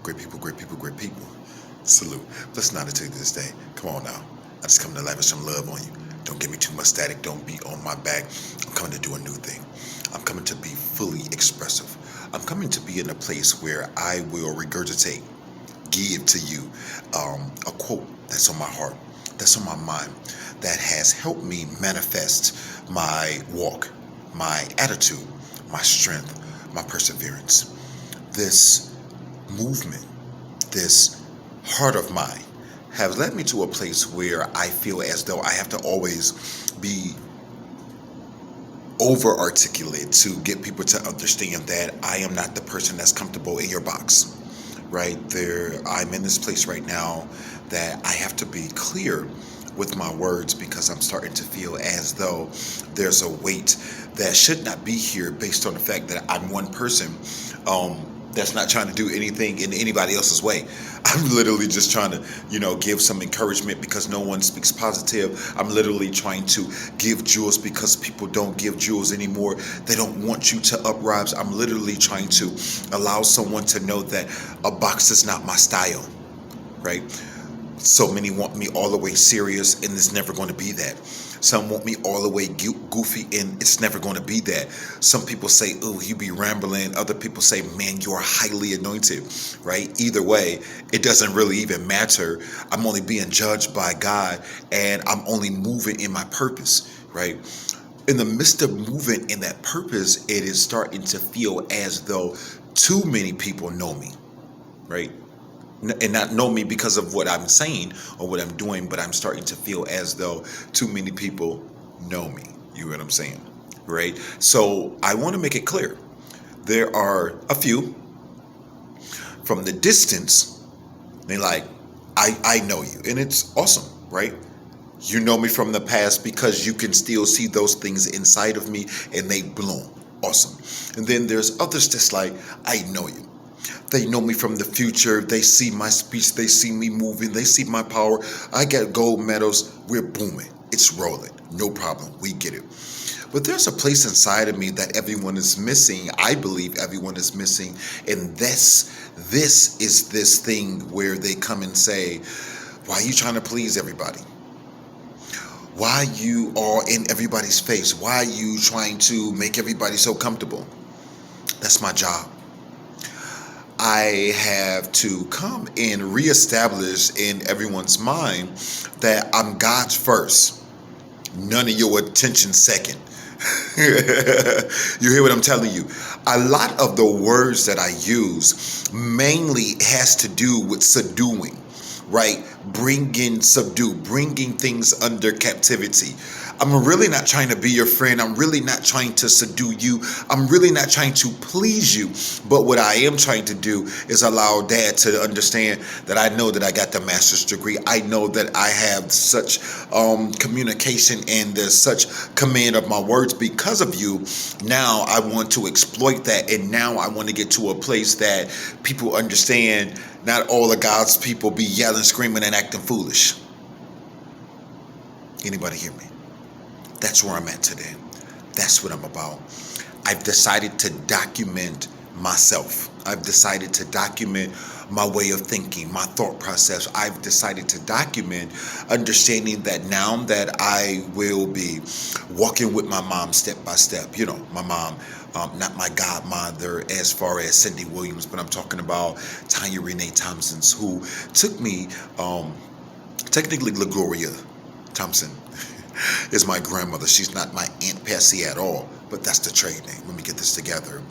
great people, great people, great people. Salute. Let's not take this day. Come on now. I just come to lavish some love on you. Don't give me too much static. Don't be on my back. I'm coming to do a new thing. I'm coming to be fully expressive. I'm coming to be in a place where I will regurgitate, give to you a quote that's on my heart, that's on my mind, that has helped me manifest my walk, my attitude, my strength, my perseverance. This movement, this heart of mine, have led me to a place where I feel as though I have to always be over articulate to get people to understand that I am not the person that's comfortable in your box. Right there, I'm in this place right now that I have to be clear with my words, because I'm starting to feel as though there's a weight that should not be here based on the fact that I'm one person that's not trying to do anything in anybody else's way. I'm literally just trying to, give some encouragement because no one speaks positive. I'm literally trying to give jewels because people don't give jewels anymore. They don't want you to uprise. I'm literally trying to allow someone to know that a box is not my style, right? So many want me all the way serious, and it's never going to be that. Some want me all the way goofy, and it's never going to be that. Some people say, "Oh, you be rambling." Other people say, "Man, you're highly anointed," right? Either way, it doesn't really even matter. I'm only being judged by God, and I'm only moving in my purpose, right? In the midst of moving in that purpose, it is starting to feel as though too many people know me, right? And not know me because of what I'm saying or what I'm doing, but I'm starting to feel as though too many people know me. You know what I'm saying? Right? So I want to make it clear. There are a few from the distance, they're like, I know you. And it's awesome, right? You know me from the past because you can still see those things inside of me and they bloom. Awesome. And then there's others that's like, I know you. They know me from the future. They see my speech. They see me moving. They see my power. I get gold medals. We're booming. It's rolling. No problem. We get it. But there's a place inside of me that everyone is missing. I believe everyone is missing. And this is this thing where they come and say, why are you trying to please everybody? Why you are in everybody's face? Why are you trying to make everybody so comfortable? That's my job. I have to come and reestablish in everyone's mind that I'm God's first. None of your attention second. You hear what I'm telling you? A lot of the words that I use mainly has to do with subduing, right? Bringing things under captivity. I'm really not trying to be your friend. I'm really not trying to subdue you. I'm really not trying to please you. But what I am trying to do is allow Dad to understand that I know that I got the master's degree. I know that I have such communication and there's such command of my words because of you. Now I want to exploit that. And now I want to get to a place that people understand not all of God's people be yelling, screaming, and acting foolish. Anybody hear me? That's where I'm at today. That's what I'm about. I've decided to document myself. I've decided to document my way of thinking, my thought process. I've decided to document understanding that now that I will be walking with my mom step by step. My mom, not my godmother as far as Cindy Williams, but I'm talking about Tanya Renee Thompson's, who took me, technically LaGloria Thompson is my grandmother. She's not my Aunt Patsy at all, but that's the trade name. Let me get this together.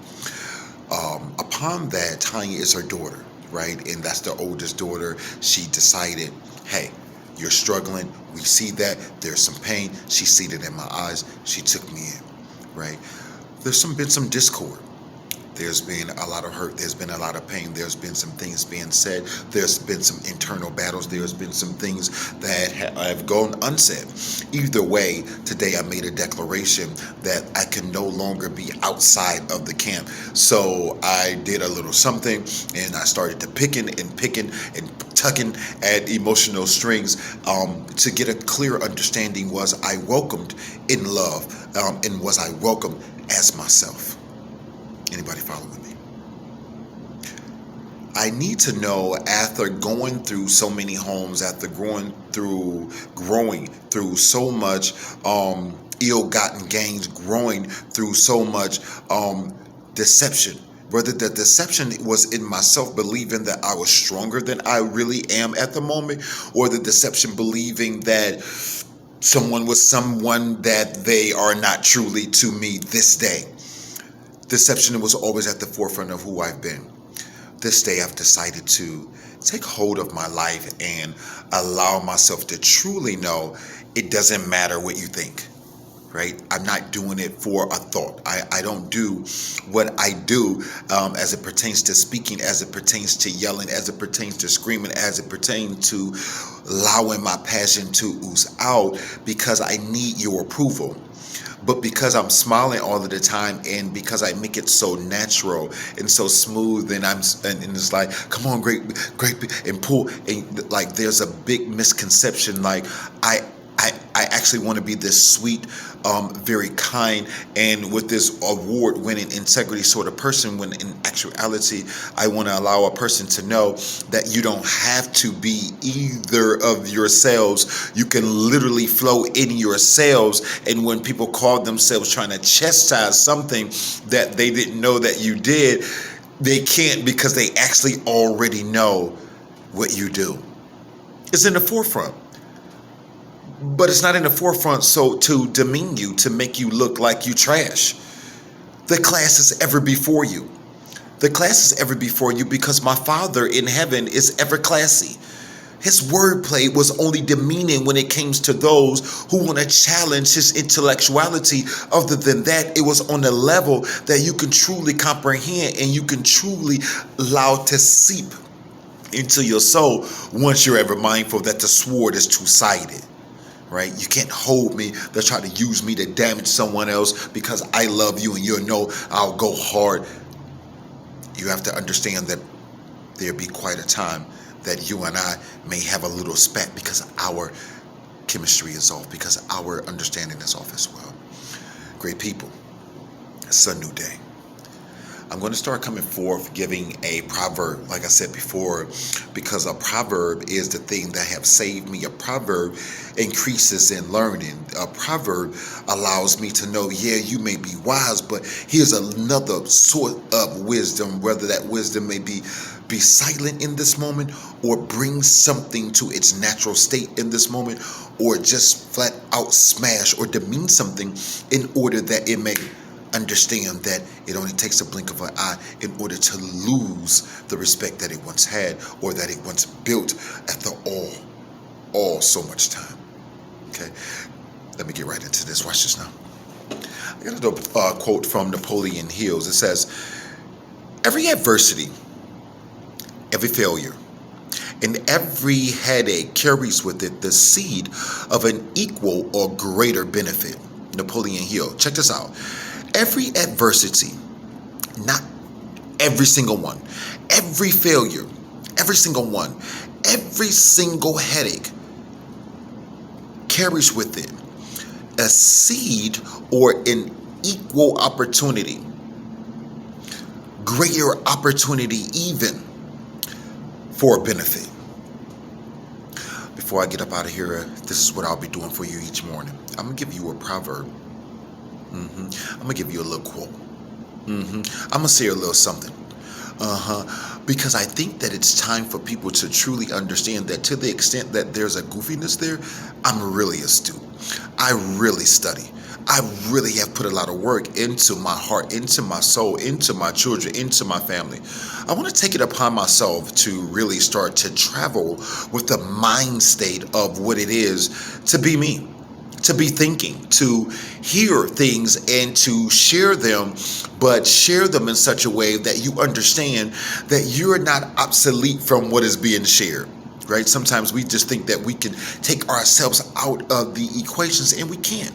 Upon that, Tanya is her daughter, right? And that's the oldest daughter. She decided, hey, you're struggling. We see that. There's some pain. She seen it in my eyes. She took me in, right? There's been some discord. There's been a lot of hurt. There's been a lot of pain. There's been some things being said. There's been some internal battles. There's been some things that have gone unsaid. Either way, today I made a declaration that I can no longer be outside of the camp. So I did a little something, and I started to picking and tugging at emotional strings to get a clear understanding. Was I welcomed in love, and was I welcomed as myself? Anybody following me? I need to know, after going through so many homes, after growing through so much ill-gotten gains, growing through so much deception, whether the deception was in myself believing that I was stronger than I really am at the moment, or the deception believing that someone was someone that they are not truly to me this day. Deception was always at the forefront of who I've been. This day I've decided to take hold of my life and allow myself to truly know it doesn't matter what you think, right? I'm not doing it for a thought. I don't do what I do as it pertains to speaking, as it pertains to yelling, as it pertains to screaming, as it pertains to allowing my passion to ooze out because I need your approval. But because I'm smiling all of the time, and because I make it so natural and so smooth, and and it's like, come on, great, and pull, and like there's a big misconception. Like I actually want to be this sweet, very kind, and with this award-winning integrity sort of person, when in actuality, I want to allow a person to know that you don't have to be either of yourselves. You can literally flow in yourselves. And when people call themselves trying to chastise something that they didn't know that you did, they can't, because they actually already know what you do. It's in the forefront. But it's not in the forefront so to demean you, to make you look like you trash. The class is ever before you. The class is ever before you because my Father in heaven is ever classy. His wordplay was only demeaning when it came to those who want to challenge his intellectuality. Other than that, it was on a level that you can truly comprehend and you can truly allow to seep into your soul once you're ever mindful that the sword is two-sided. Right? You can't hold me. They'll try to use me to damage someone else because I love you and you'll know I'll go hard. You have to understand that there'll be quite a time that you and I may have a little spat because our chemistry is off, because our understanding is off as well. Great people, it's a new day. I'm going to start coming forth giving a proverb, like I said before, because a proverb is the thing that have saved me. A proverb increases in learning. A proverb allows me to know, yeah, you may be wise, but here's another sort of wisdom, whether that wisdom may be silent in this moment or bring something to its natural state in this moment, or just flat out smash or demean something in order that it may understand that it only takes a blink of an eye in order to lose the respect that it once had, or that it once built after all so much time. Okay, let me get right into this. Watch this now. I got a quote from Napoleon Hill. It says, every adversity, every failure, and every headache carries with it the seed of an equal or greater benefit. Napoleon Hill. Check this out. Every adversity, not every single one, every failure, every single one, every single headache carries with it a seed or an equal opportunity, greater opportunity even for a benefit. Before I get up out of here, this is what I'll be doing for you each morning. I'm going to give you a proverb. I'm going to give you a little quote. I'm going to say a little something. Because I think that it's time for people to truly understand that, to the extent that there's a goofiness there, I'm really astute. I really study. I really have put a lot of work into my heart, into my soul, into my children, into my family. I want to take it upon myself to really start to travel with the mind state of what it is to be me, to be thinking, to hear things and to share them, but share them in such a way that you understand that you're not obsolete from what is being shared, right? Sometimes we just think that we can take ourselves out of the equations, and we can't.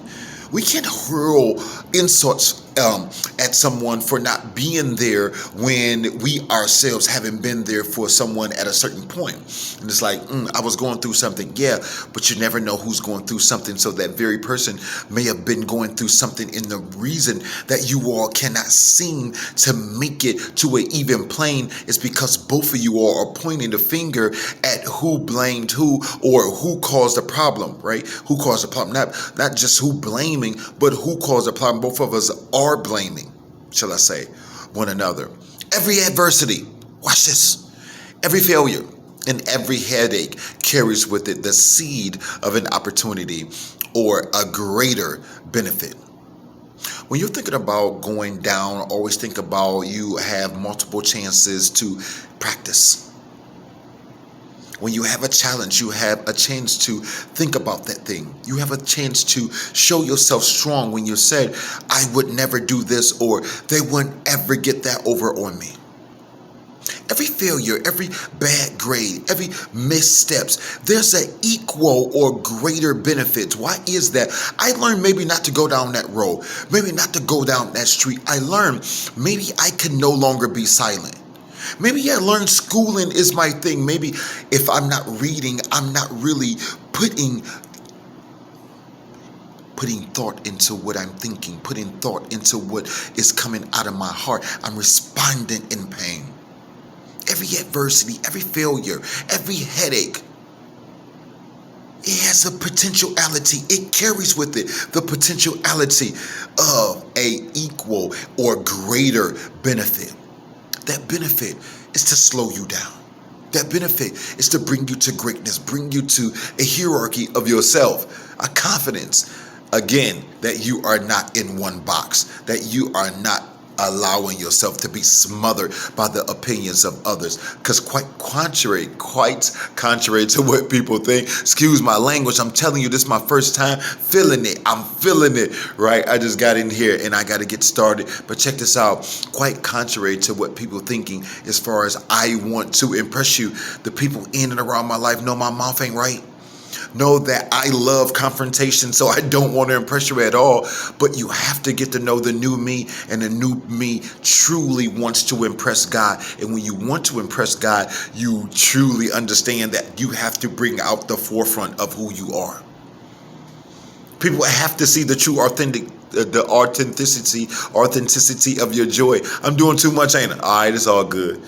We can't hurl insults at someone for not being there when we ourselves haven't been there for someone at a certain point. And it's like, I was going through something, yeah, but you never know who's going through something. So that very person may have been going through something, and the reason that you all cannot seem to make it to an even plane is because both of you all are pointing the finger at who blamed who, or who caused the problem, right? Who caused the problem? Not just who blaming, but who caused the problem. Both of us are blaming, shall I say, one another. Every adversity, watch this, every failure and every headache carries with it the seed of an opportunity or a greater benefit. When you're thinking about going down, always think about you have multiple chances to practice. When you have a challenge, you have a chance to think about that thing. You have a chance to show yourself strong when you said, I would never do this, or they wouldn't ever get that over on me. Every failure, every bad grade, every missteps, there's an equal or greater benefit. Why is that? I learned maybe not to go down that road, maybe not to go down that street. I learned maybe I can no longer be silent. Maybe I learned schooling is my thing. Maybe if I'm not reading, I'm not really putting thought into what I'm thinking, putting thought into what is coming out of my heart. I'm responding in pain. Every adversity, every failure, every headache, it has a potentiality. It carries with it the potentiality of a equal or greater benefit. That benefit is to slow you down. That benefit is to bring you to greatness, bring you to a hierarchy of yourself, a confidence, again, that you are not in one box, that you are not allowing yourself to be smothered by the opinions of others. Because quite contrary to what people think, excuse my language, I'm telling you, this is my first time feeling it. I'm feeling it, right? I just got in here and I got to get started. But check this out. Quite contrary to what people thinking, as far as I want to impress you, the people in and around my life know my mouth ain't right. Know that I love confrontation, so I don't want to impress you at all. But you have to get to know the new me, and the new me truly wants to impress God. And when you want to impress God, you truly understand that you have to bring out the forefront of who you are. People have to see the true the authenticity of your joy. I'm doing too much, ain't I? All right, it's all good.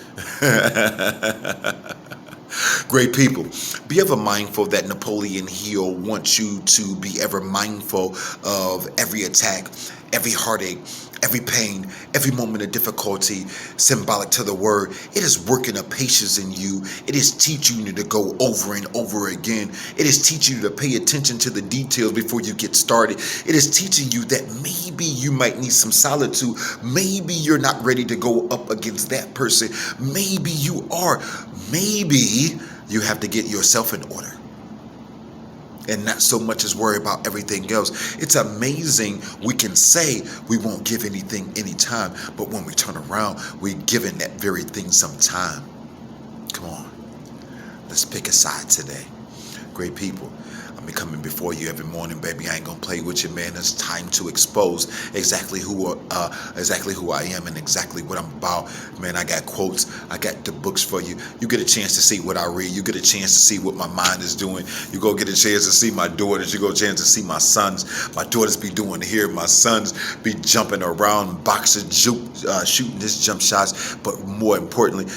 Great people, be ever mindful that Napoleon Hill wants you to be ever mindful of every attack, every heartache, every pain, every moment of difficulty, symbolic to the word. It is working a patience in you. It is teaching you to go over and over again. It is teaching you to pay attention to the details before you get started. It is teaching you that maybe you might need some solitude. Maybe you're not ready to go up against that person. Maybe you are. Maybe you have to get yourself in order and not so much as worry about everything else. It's amazing we can say we won't give anything any time, but when we turn around, we're giving that very thing some time. Come on, let's pick a side today. Great people, I'm coming before you every morning, baby. I ain't gonna play with you, man. It's time to expose exactly who I am and exactly what I'm about. Man, I got quotes, I got the books for you. You get a chance to see what I read. You get a chance to see what my mind is doing. You go get a chance to see my daughters. You go a chance to see my sons. My daughters be doing here. My sons be jumping around, boxing, shooting his jump shots. But more importantly,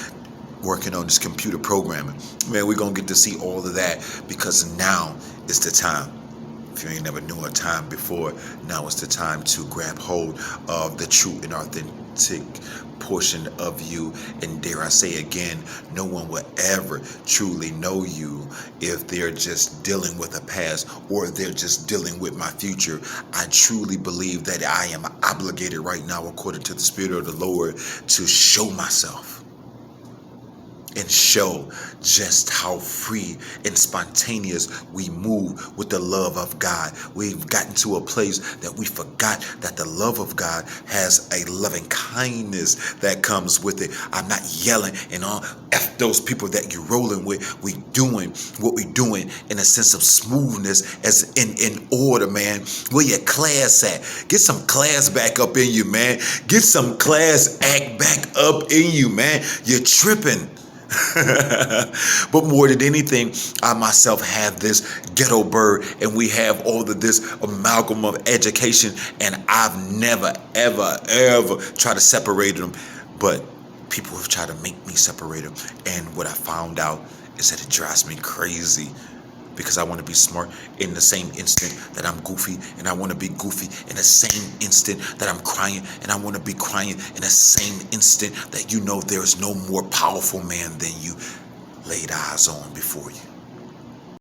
working on this computer programming. Man, we're going to get to see all of that, because now is the time. If you ain't never knew a time before, now is the time to grab hold of the true and authentic portion of you. And dare I say again, no one will ever truly know you if they're just dealing with a past, or they're just dealing with my future. I truly believe that I am obligated right now, according to the Spirit of the Lord, to show myself. and show just how free and spontaneous we move with the love of God. We've gotten to a place that we forgot that the love of God has a loving kindness that comes with it. I'm not yelling and all F those people that you're rolling with. We doing what we doing in a sense of smoothness, as in order, man. Where your class at? Get some class back up in you, man. Get some class act back up in you, man. You're tripping. But more than anything, I myself have this ghetto bird, and we have all of this amalgam of education, and I've never, ever tried to separate them. But people have tried to make me separate them. And what I found out is that it drives me crazy, because I want to be smart in the same instant that I'm goofy, and I want to be goofy in the same instant that I'm crying, and I want to be crying in the same instant that you know there is no more powerful man than you laid eyes on before you.